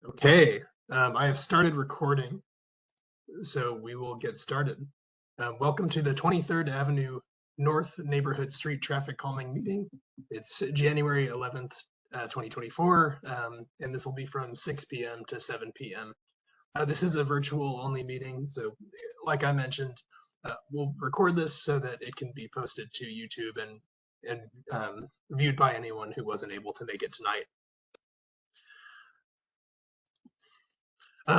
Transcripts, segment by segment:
Okay, I have started recording, so we will get started. Welcome to the 23rd Avenue North Neighborhood Street Traffic Calming Meeting. It's January 11th, 2024, and this will be from 6 p.m. to 7 p.m. This is a virtual only meeting, so like I mentioned, we'll record this so that it can be posted to YouTube and viewed by anyone who wasn't able to make it tonight.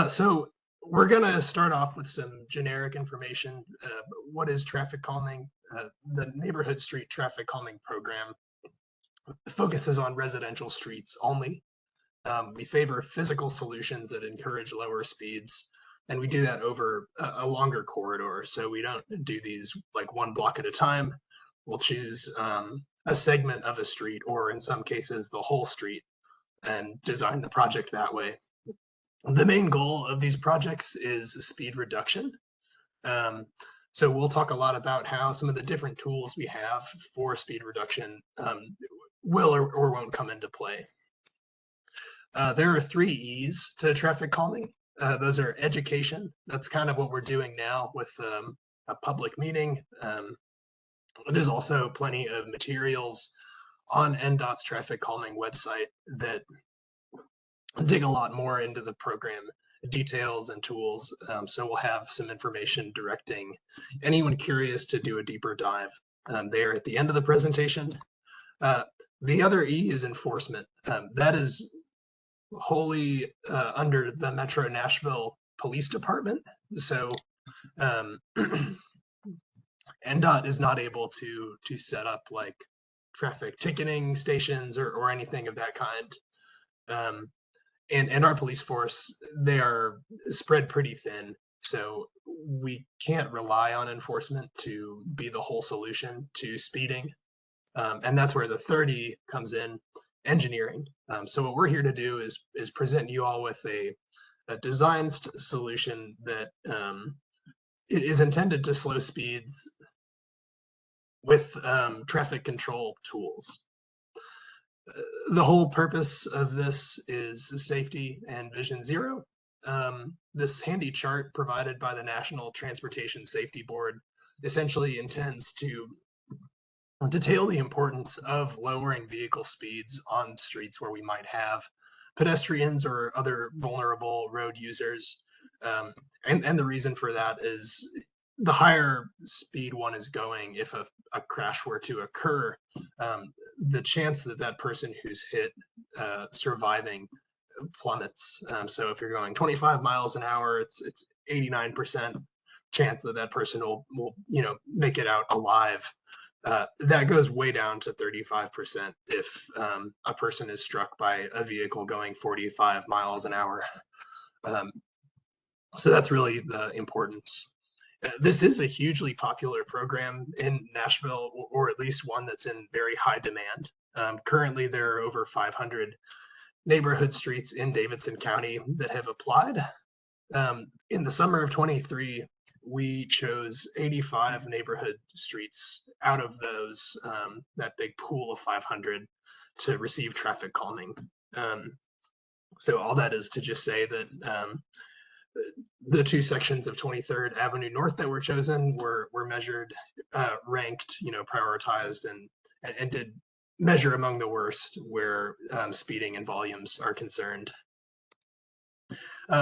So we're going to start off with some generic information. What is traffic calming? The Neighborhood Street Traffic Calming Program focuses on residential streets only. We favor physical solutions that encourage lower speeds, and we do that over a longer corridor. So we don't do these like one block at a time. We'll choose a segment of a street, or in some cases, the whole street, and design the project that way. The main goal of these projects is speed reduction. So we'll talk a lot about how some of the different tools we have for speed reduction will or won't come into play. There are 3 E's to traffic calming. Those are education. That's kind of what we're doing now with a public meeting. There's also plenty of materials on NDOT's traffic calming website that dig a lot more into the program details and tools. So we'll have some information directing anyone curious to do a deeper dive there at the end of the presentation. The other E is enforcement. That is wholly under the Metro Nashville Police Department. So NDOT is not able to set up like traffic ticketing stations or anything of that kind. And our police force, they are spread pretty thin, so we can't rely on enforcement to be the whole solution to speeding. And that's where the 30 comes in, engineering. So what we're here to do is present you all with a design solution that is intended to slow speeds with traffic control tools. The whole purpose of this is safety and vision zero. This handy chart provided by the National Transportation Safety Board essentially intends to detail the importance of lowering vehicle speeds on streets where we might have pedestrians or other vulnerable road users. And the reason for that is the higher speed one is going, if a crash were to occur, the chance that that person who's hit surviving plummets. So if you're going 25 miles an hour, it's 89% chance that that person will make it out alive. That goes way down to 35% if a person is struck by a vehicle going 45 miles an hour. So that's really the importance. This is a hugely popular program in Nashville, or at least one that's in very high demand. Currently, there are over 500 neighborhood streets in Davidson County that have applied. In the summer of 23, we chose 85 neighborhood streets out of those, that big pool of 500, to receive traffic calming. So all that is to just say that the 2 sections of 23rd Avenue North that were chosen were measured, ranked, prioritized, and did measure among the worst where speeding and volumes are concerned.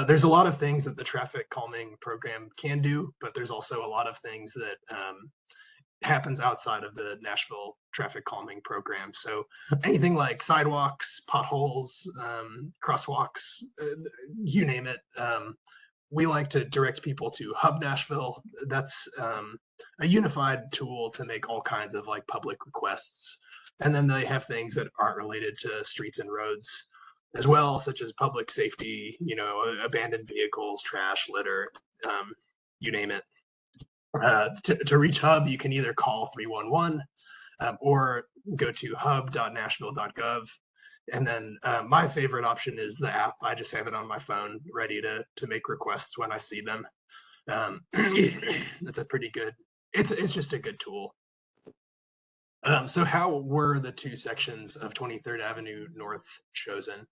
There's a lot of things that the traffic calming program can do, but there's also a lot of things that happens outside of the Nashville traffic calming program. So anything like sidewalks, potholes, crosswalks, you name it. We like to direct people to Hub Nashville. That's a unified tool to make all kinds of like public requests. And then they have things that aren't related to streets and roads as well, such as public safety, abandoned vehicles, trash, litter, you name it. To reach Hub, you can either call 311 or go to hub.Nashville.gov. And then my favorite option is the app. I just have it on my phone ready to make requests when I see them. That's a pretty good, it's just a good tool. So how were the 2 sections of 23rd Avenue North chosen?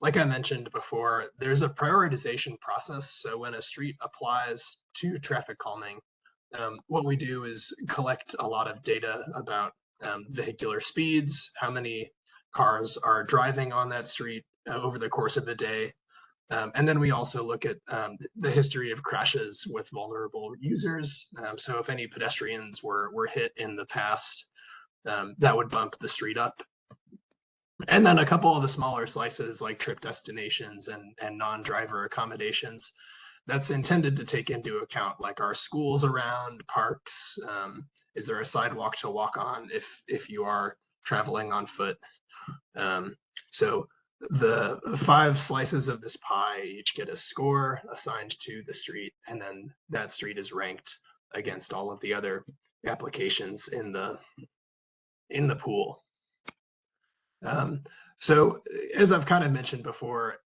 like I mentioned before, there's a prioritization process. So when a street applies to traffic calming, what we do is collect a lot of data about vehicular speeds, how many cars are driving on that street over the course of the day. And then we also look at the history of crashes with vulnerable users. So if any pedestrians were hit in the past, that would bump the street up. And then a couple of the smaller slices like trip destinations and non-driver accommodations. That's intended to take into account like our schools around, parks. Is there a sidewalk to walk on if you are traveling on foot? So the 5 slices of this pie each get a score assigned to the street, and then that street is ranked against all of the other applications in the pool. So as I've kind of mentioned before,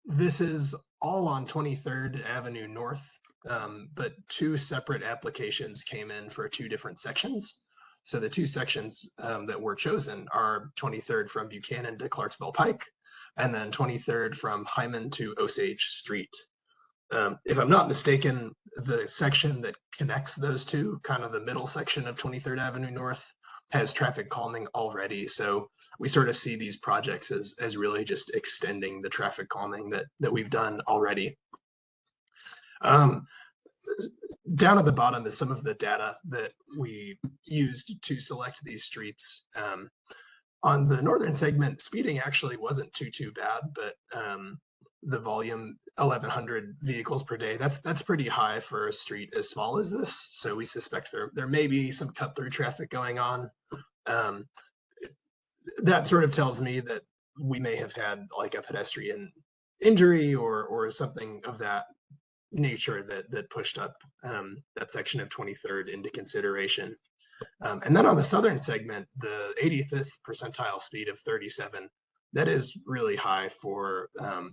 this is all on 23rd Avenue North, but 2 separate applications came in for 2 different sections. So the 2 sections that were chosen are 23rd from Buchanan to Clarksville Pike, and then 23rd from Hyman to Osage Street. If I'm not mistaken, the section that connects those 2, kind of the middle section of 23rd Avenue North, has traffic calming already. So we sort of see these projects as really just extending the traffic calming that we've done already. Down at the bottom is some of the data that we used to select these streets. On the northern segment, speeding actually wasn't too bad, but the volume, 1,100 vehicles per day, that's pretty high for a street as small as this. So we suspect there may be some cut-through traffic going on. That sort of tells me that we may have had like a pedestrian injury or something of that nature that pushed up that section of 23rd into consideration. And then on the southern segment, the 85th percentile speed of 37, that is really high for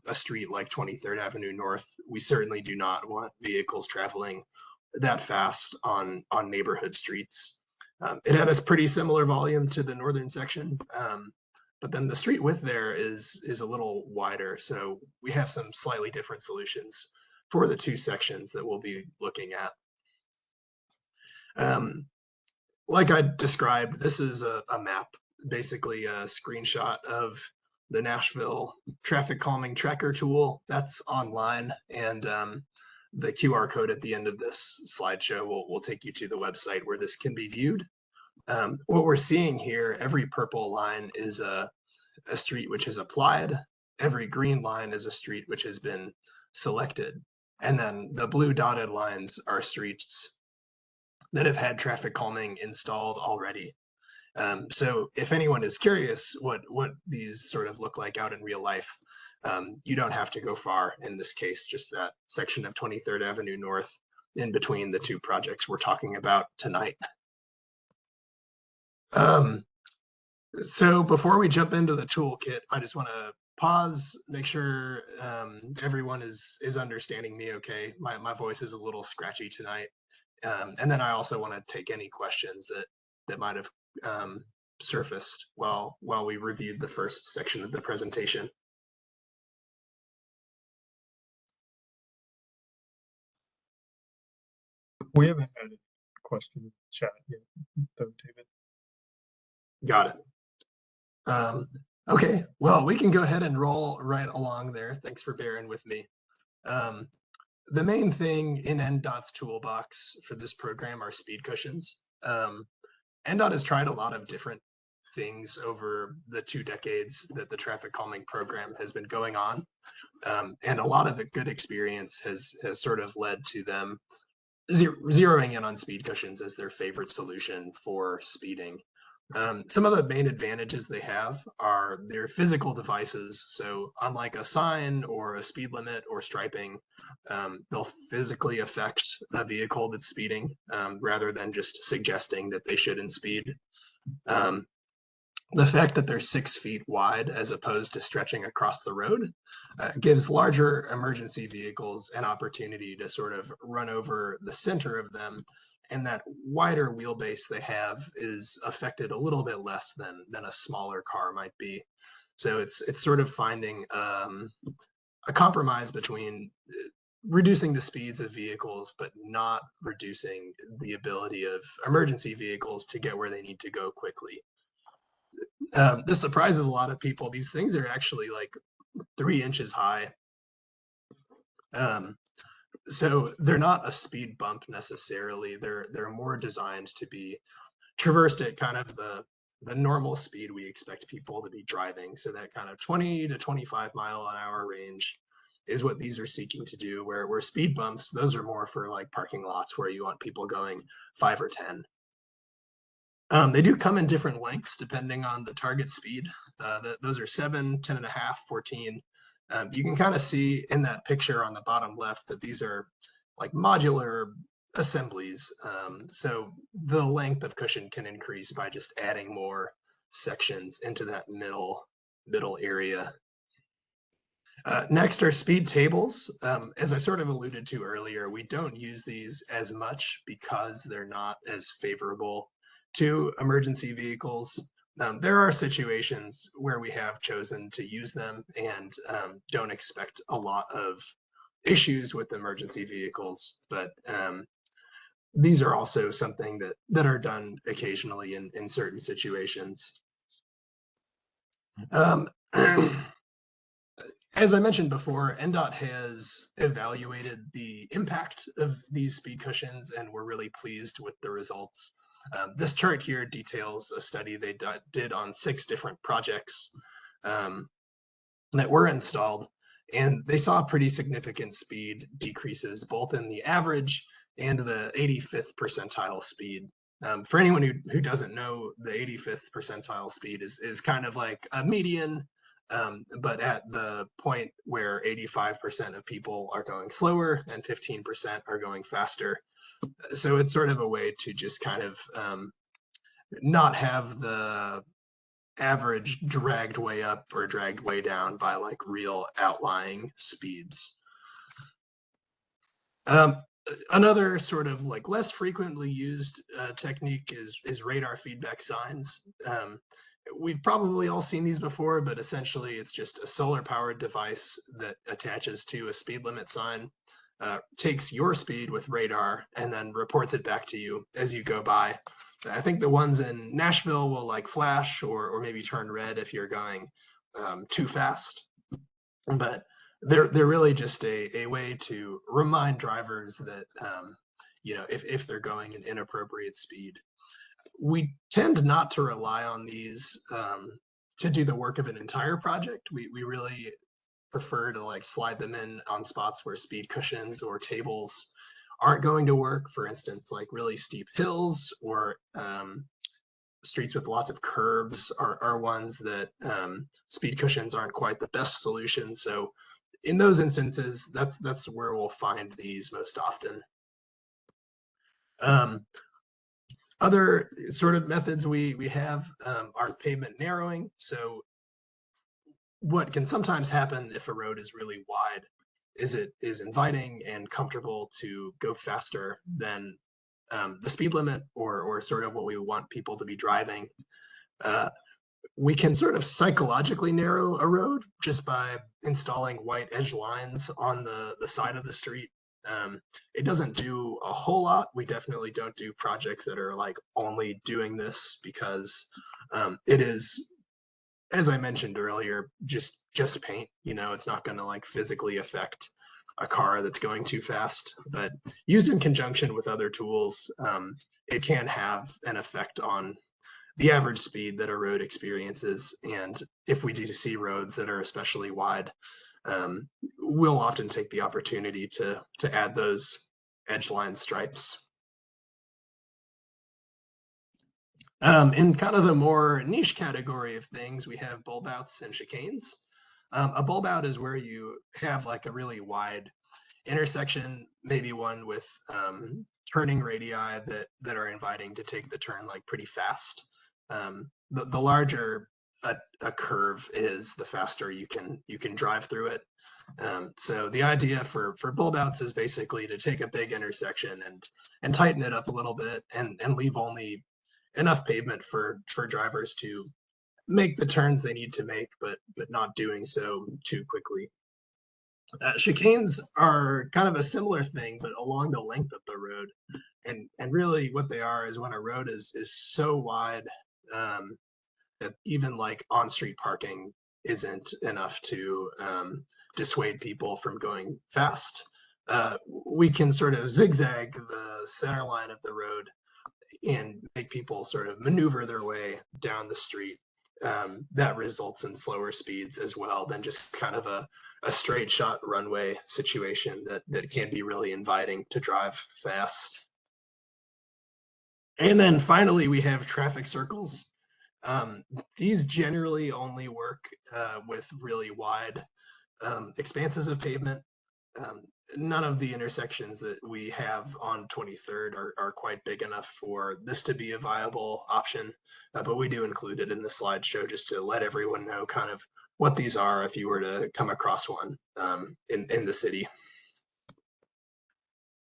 a street like 23rd Avenue North. We certainly do not want vehicles traveling that fast on neighborhood streets. It had a pretty similar volume to the northern section, but then the street width there is a little wider. So we have some slightly different solutions for the 2 sections that we'll be looking at. Like I described, this is a map, basically a screenshot of the Nashville traffic calming tracker tool that's online, and the QR code at the end of this slideshow will take you to the website where this can be viewed. What we're seeing here, every purple line is a street which is applied, every green line is a street which has been selected, and then the blue dotted lines are streets that have had traffic calming installed already. So if anyone is curious what these sort of look like out in real life, you don't have to go far in this case, just that section of 23rd Avenue North in between the 2 projects we're talking about tonight. So before we jump into the toolkit, I just want to pause, make sure everyone is understanding me okay. My voice is a little scratchy tonight. And then I also want to take any questions that might have surfaced while we reviewed the first section of the presentation. We haven't had any questions in the chat yet, though, David. Got it. Okay, well, we can go ahead and roll right along there. Thanks for bearing with me. The main thing in NDOT's toolbox for this program are speed cushions. NDOT has tried a lot of different things over the 2 decades that the traffic calming program has been going on. And a lot of the good experience has sort of led to them zeroing in on speed cushions as their favorite solution for speeding. Some of the main advantages they have are their physical devices. So unlike a sign or a speed limit or striping, they'll physically affect a vehicle that's speeding rather than just suggesting that they shouldn't speed. The fact that they're 6 feet wide as opposed to stretching across the road gives larger emergency vehicles an opportunity to sort of run over the center of them, and that wider wheelbase they have is affected a little bit less than a smaller car might be. So it's sort of finding a compromise between reducing the speeds of vehicles, but not reducing the ability of emergency vehicles to get where they need to go quickly. This surprises a lot of people. These things are actually like 3 inches high. So they're not a speed bump necessarily. They're more designed to be traversed at kind of the normal speed we expect people to be driving. So that kind of 20 to 25 mile an hour range is what these are seeking to do, where speed bumps, those are more for like parking lots where you want people going 5 or 10. They do come in different lengths depending on the target speed. Those are 7, 10 and a half, 14. You can kind of see in that picture on the bottom left that these are like modular assemblies. So the length of cushion can increase by just adding more sections into that middle area. Next are speed tables. As I sort of alluded to earlier, we don't use these as much because they're not as favorable to emergency vehicles. There are situations where we have chosen to use them and don't expect a lot of issues with emergency vehicles, but these are also something that are done occasionally in certain situations. As I mentioned before, NDOT has evaluated the impact of these speed cushions, and we're really pleased with the results. This chart here details a study they did on 6 different projects that were installed, and they saw pretty significant speed decreases, both in the average and the 85th percentile speed. For anyone who doesn't know, the 85th percentile speed is kind of like a median, but at the point where 85% of people are going slower and 15% are going faster. So it's sort of a way to just kind of not have the average dragged way up or dragged way down by like real outlying speeds. Another sort of like less frequently used technique is radar feedback signs. We've probably all seen these before, but essentially it's just a solar powered device that attaches to a speed limit sign, takes your speed with radar, and then reports it back to you as you go by. I think the ones in Nashville will like flash or maybe turn red if you're going too fast. But they're really just a way to remind drivers that you know, if they're going an inappropriate speed. We tend not to rely on these to do the work of an entire project. We really prefer to like slide them in on spots where speed cushions or tables aren't going to work. For instance, like really steep hills or streets with lots of curves are ones that speed cushions aren't quite the best solution. So in those instances, that's where we'll find these most often. Other sort of methods we have are pavement narrowing. So what can sometimes happen if a road is really wide is it is inviting and comfortable to go faster than the speed limit or sort of what we want people to be driving. We can sort of psychologically narrow a road just by installing white edge lines on the side of the street. It doesn't do a whole lot. We definitely don't do projects that are like only doing this because it is, as I mentioned earlier, just paint. You know, it's not going to like physically affect a car that's going too fast, but used in conjunction with other tools, it can have an effect on the average speed that a road experiences. And if we do see roads that are especially wide, we'll often take the opportunity to add those edge line stripes. In kind of the more niche category of things, we have bulb outs and chicanes. A bulb out is where you have like a really wide intersection, maybe one with turning radii that are inviting to take the turn like pretty fast. The larger a curve is, the faster you can drive through it. So the idea for bulb outs is basically to take a big intersection and tighten it up a little bit and leave only enough pavement for drivers to make the turns they need to make, but not doing so too quickly. Chicanes are kind of a similar thing, but along the length of the road. And really what they are is when a road is so wide that even like on-street parking isn't enough to dissuade people from going fast. We can sort of zigzag the center line of the road and make people sort of maneuver their way down the street. That results in slower speeds as well than just kind of a straight shot runway situation that can be really inviting to drive fast. And then finally, we have traffic circles. These generally only work with really wide expanses of pavement. None of the intersections that we have on 23rd are quite big enough for this to be a viable option, but we do include it in the slideshow just to let everyone know kind of what these are if you were to come across one in the city.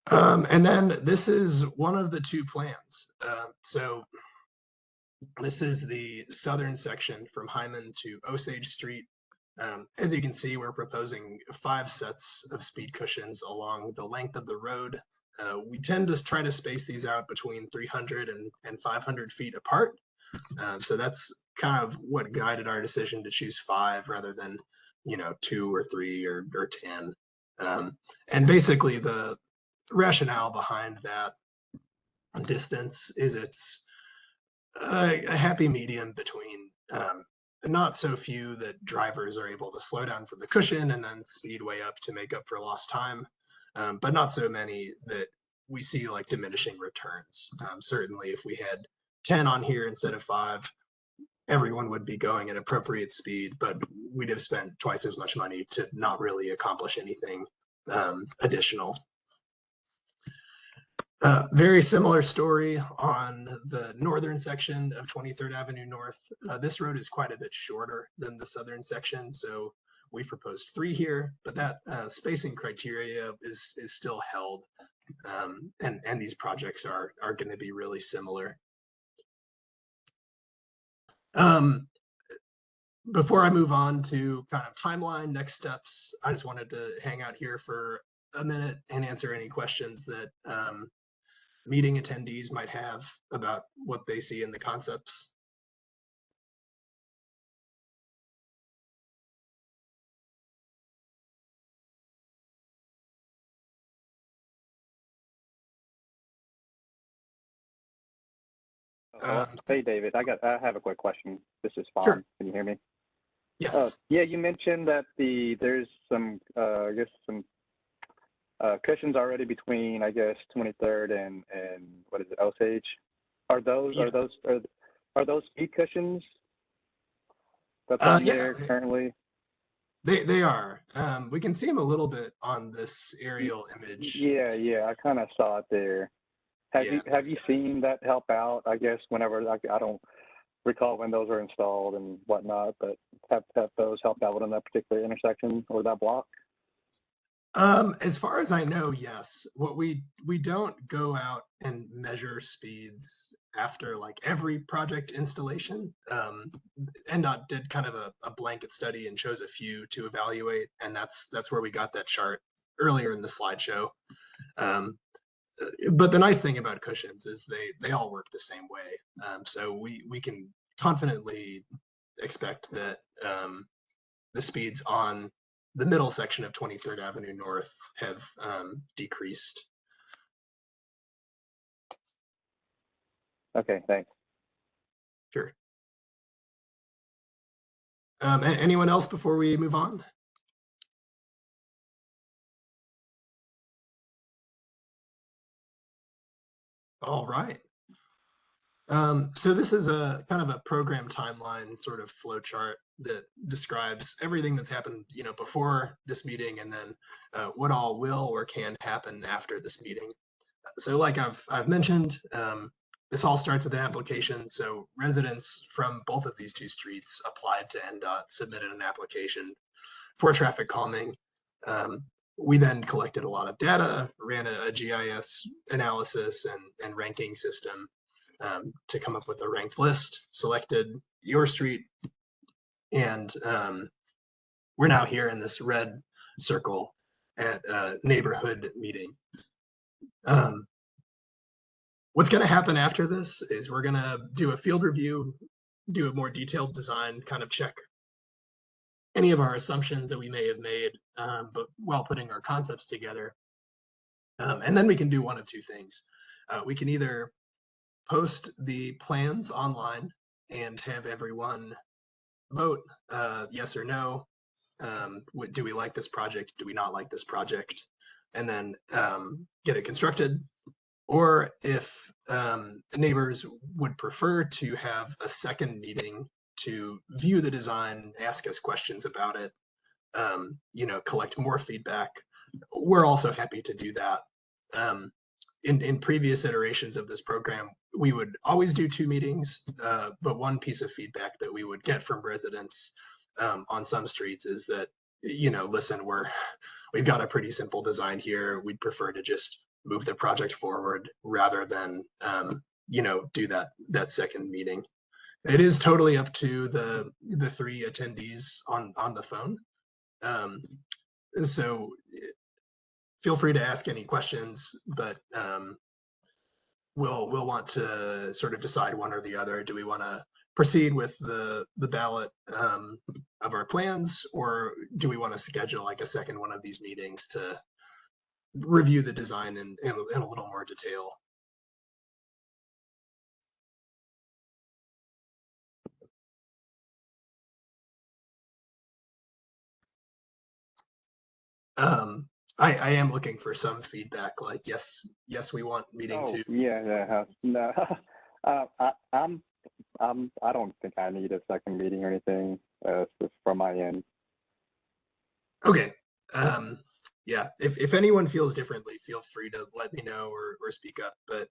And then this is one of the two plans. So this is the southern section from Hyman to Osage Street. As you can see, we're proposing 5 sets of speed cushions along the length of the road. We tend to try to space these out between 300 and 500 feet apart. So that's kind of what guided our decision to choose 5 rather than, 2 or 3 or 10. And basically the rationale behind that distance is it's a happy medium between not so few that drivers are able to slow down for the cushion and then speed way up to make up for lost time, but not so many that we see like diminishing returns. Certainly if we had 10 on here instead of 5, everyone would be going at appropriate speed, but we'd have spent twice as much money to not really accomplish anything additional. Very similar story on the northern section of 23rd Avenue North. This road is quite a bit shorter than the southern section, so we proposed 3 here, but that spacing criteria is still held, and these projects are going to be really similar. Before I move on to kind of timeline, next steps, I just wanted to hang out here for a minute and answer any questions that meeting attendees might have about what they see in the concepts. Hey, David, I have a quick question. This is Fawn. Sure. Can you hear me? Yes. Yeah, you mentioned that there's some I guess some cushions already between 23rd and what is it, Osage? Are those Yes. are those speed cushions that's on there currently? They are. We can see them a little bit on this aerial image. Yeah, I kind of saw it there. Have you seen that help out? I guess whenever I don't recall when those are installed and whatnot, but have those helped out on that particular intersection or that block? As far as I know, yes. What we don't go out and measure speeds after like every project installation. NDOT did kind of a blanket study and chose a few to evaluate, and that's where we got that chart earlier in the slideshow. But the nice thing about cushions is they all work the same way. So we can confidently expect that the speeds on the middle section of 23rd Avenue North have decreased. Okay, thanks. Sure. Anyone else before we move on? All right. So this is a kind of a program timeline sort of flow chart that describes everything that's happened, before this meeting, and then what all will or can happen after this meeting. So like I've mentioned, this all starts with an application. So residents from both of these 2 streets applied to NDOT, submitted an application for traffic calming. We then collected a lot of data, ran a GIS analysis and ranking system to come up with a ranked list, selected your street, and we're now here in this red circle at a neighborhood meeting. What's going to happen after this is we're going to do a field review, do a more detailed design, kind of check any of our assumptions that we may have made, but while putting our concepts together. And then we can do one of two things. We can either post the plans online and have everyone vote yes or no. Do we like this project? Do we not like this project? And then get it constructed. Or if neighbors would prefer to have a second meeting to view the design, ask us questions about it, collect more feedback, we're also happy to do that. In previous iterations of this program, we would always do 2 meetings, but one piece of feedback that we would get from residents on some streets is that, listen, we've got a pretty simple design here. We'd prefer to just move the project forward rather than, do that second meeting. It is totally up to the 3 attendees on the phone. So feel free to ask any questions, but we'll want to sort of decide one or the other. Do we want to proceed with the ballot of our plans, or do we want to schedule like a second one of these meetings to review the design in a little more detail? I am looking for some feedback, like yes, we want meeting 2. Yeah, no, I don't think I need a second meeting or anything just from my end. Okay. Yeah, if anyone feels differently, feel free to let me know or speak up. But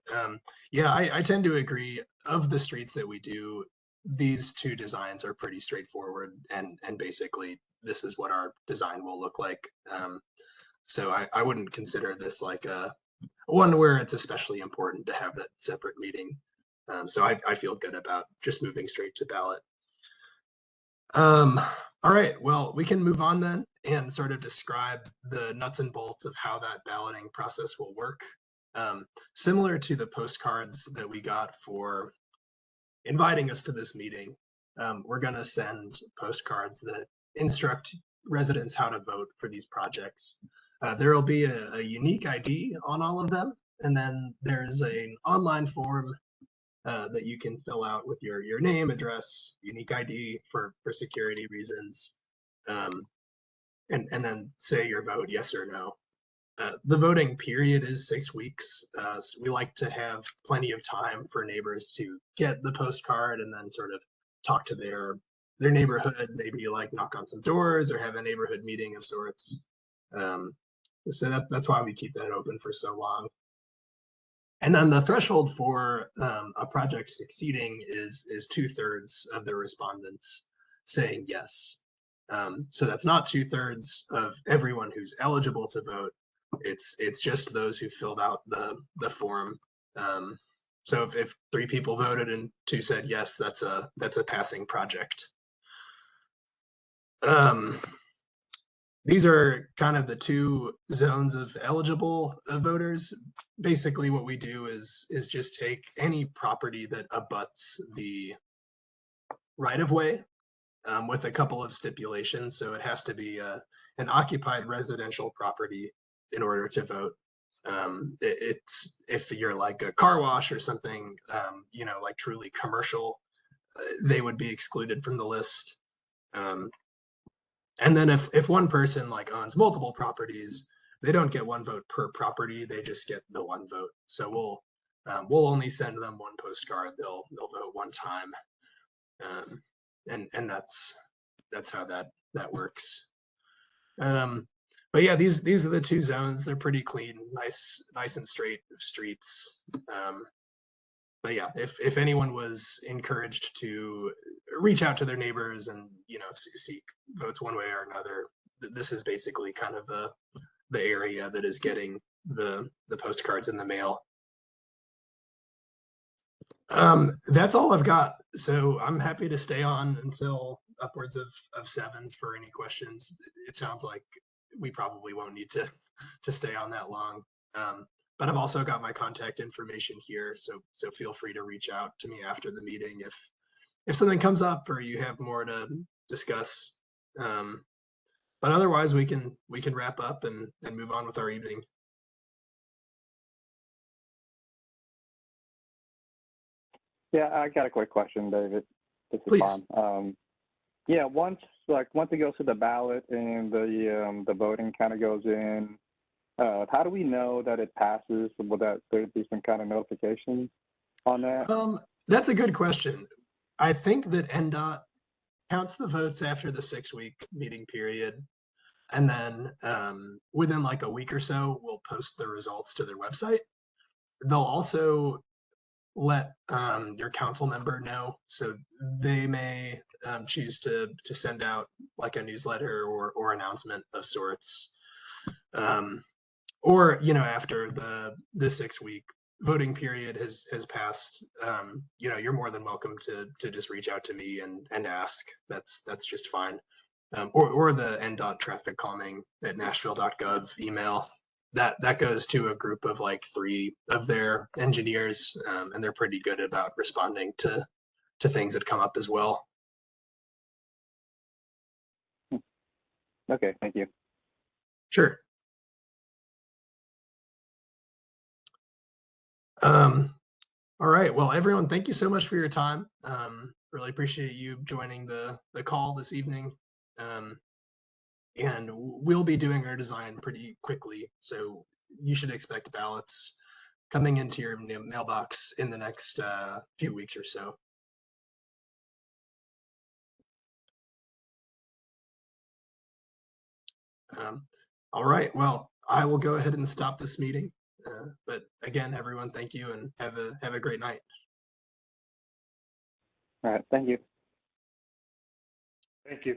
yeah, I tend to agree. Of the streets that we do, these 2 designs are pretty straightforward, and basically this is what our design will look like. So I wouldn't consider this like a one where it's especially important to have that separate meeting. So I feel good about just moving straight to ballot. All right, well, we can move on then and sort of describe the nuts and bolts of how that balloting process will work. Similar to the postcards that we got for inviting us to this meeting, we're going to send postcards that instruct residents how to vote for these projects. There will be a unique ID on all of them, and then there's an online form that you can fill out with your name, address, unique ID for security reasons, and then say your vote, yes or no. The voting period is 6 weeks. So we like to have plenty of time for neighbors to get the postcard and then sort of talk to their neighborhood, maybe like knock on some doors or have a neighborhood meeting of sorts. So that's why we keep that open for so long. And then the threshold for a project succeeding is 2/3 of the respondents saying yes. So that's not 2/3 of everyone who's eligible to vote. It's just those who filled out the form. So if 3 people voted and 2 said yes, that's a passing project. These are kind of the 2 zones of eligible voters. Basically, what we do is just take any property that abuts the right-of-way with a couple of stipulations. So it has to be an occupied residential property in order to vote. It's if you're like a car wash or something, like truly commercial, they would be excluded from the list. And then if one person like owns multiple properties, they don't get 1 vote per property. They just get the 1 vote. So we'll only send them 1 postcard. They'll vote 1 time, and that's how that works. But yeah, these are the 2 zones. They're pretty clean, nice and straight streets. But yeah, if anyone was encouraged to reach out to their neighbors and seek votes one way or another, this is basically kind of the area that is getting the postcards in the mail. That's all I've got. So I'm happy to stay on until upwards of 7 for any questions. It sounds like we probably won't need to stay on that long. But I've also got my contact information here, so feel free to reach out to me after the meeting if something comes up or you have more to discuss. But otherwise, we can wrap up and move on with our evening. Yeah, I got a quick question, David. This is Please. Tom. Yeah, once it goes to the ballot and the voting kind of goes in, how do we know that it passes? Will that there be some kind of notification on that? That's a good question. I think that NDOT counts the votes after the 6-week meeting period, and then within like a week or so, we'll post the results to their website. They'll also let your council member know, so they may choose to send out like a newsletter or announcement of sorts, or after the 6-week voting period has passed, you're more than welcome to just reach out to me and ask. That's just fine. Or the NDOT TrafficCalming.Nashville.gov email. That goes to a group of like 3 of their engineers, and they're pretty good about responding to things that come up as well. Okay, thank you. Sure. All right. Well, everyone, thank you so much for your time. Really appreciate you joining the call this evening. And we'll be doing our design pretty quickly, so you should expect ballots coming into your mailbox in the next few weeks or so. All right. Well, I will go ahead and stop this meeting. But again, everyone, thank you and have a great night. All right, thank you. Thank you.